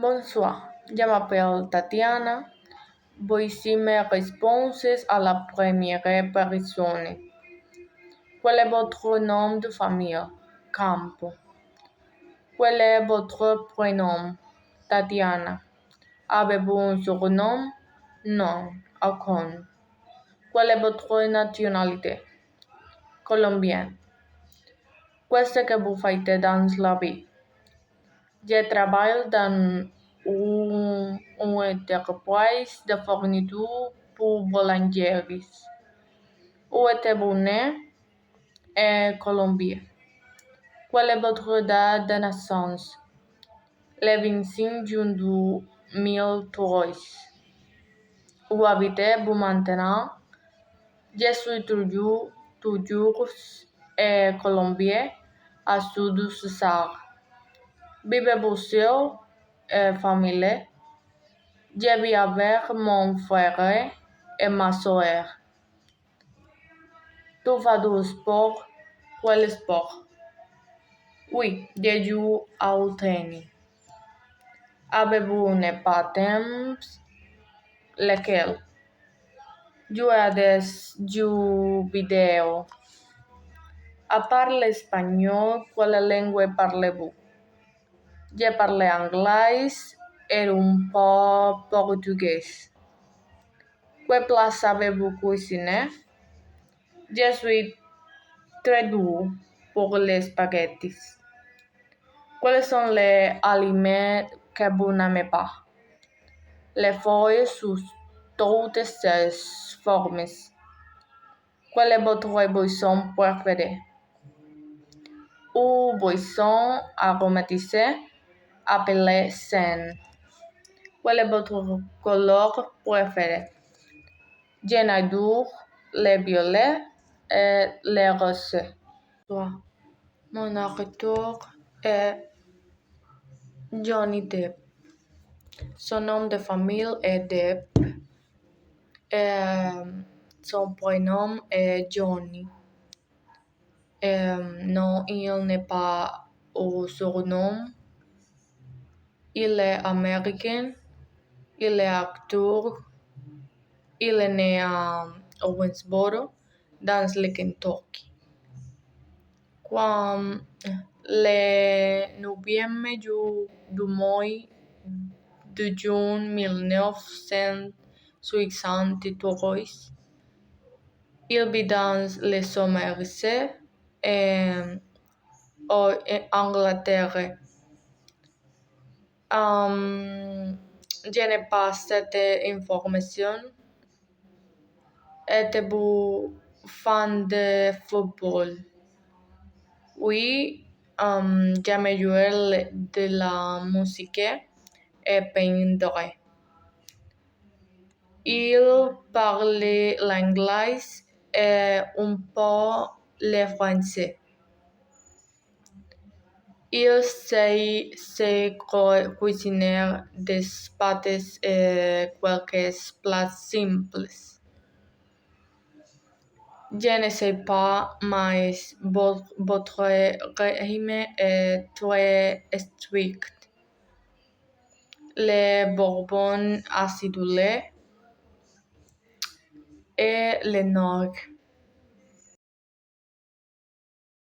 Bonsoir, je m'appelle Tatiana. Voici mes réponses à la première personne. Quel est votre nom de famille? Campo. Quel est votre prénom? Tatiana. Avez-vous un surnom? Non, aucun. Quelle est votre nationalité? Colombienne. Qu'est-ce que vous faites dans la vie? Je travaille dans une entreprise de fourniture pour boulangeries. Où êtes-vous né? En Colombie. Quelle est votre date de naissance? Le 25 juin 2003. Où habitez-vous maintenant? Je suis toujours en Colombie, à sud du Sahara. Vivez-vous seul et famille? Je vis avec mon frère et ma soeur. Tu fais du sport? Quel sport? Oui, je joue au tennis. Avez-vous un patin? Lequel? Jouer à des jeux vidéo. À part l'espagnol, quelle langue parlez-vous? Je parle anglais et un peu portugais. Quel plat savez-vous cuisiner? Je suis très doué pour les spaghettis. Quels sont les aliments que vous n'aimez pas? Les feuilles sous toutes ses formes. Quelle est votre boisson préférée? Une boisson aromatisée appelée Zen. Quel est votre couleur préférée? J'adore les violets et les roses. Mon acteur est Johnny Depp. Son nom de famille est Depp. Son prénom est Johnny. Non, il n'est pas au surnom. Il est américain. Il est acteur. Il est né à Owensboro, dans le Kentucky. Quand le 9 du mois de juin 1963, il vit dans le Somerset en Angleterre. Je n'ai pas cette information. Êtes-vous fan de football? Oui, j'aime jouer de la musique et peindre. Il parle l'anglais et un peu le français. Il sait cuisiner des pâtes et quelques plats simples. Je ne sais pas, mais votre régime est très strict. Le bourbon acidulé et le nord.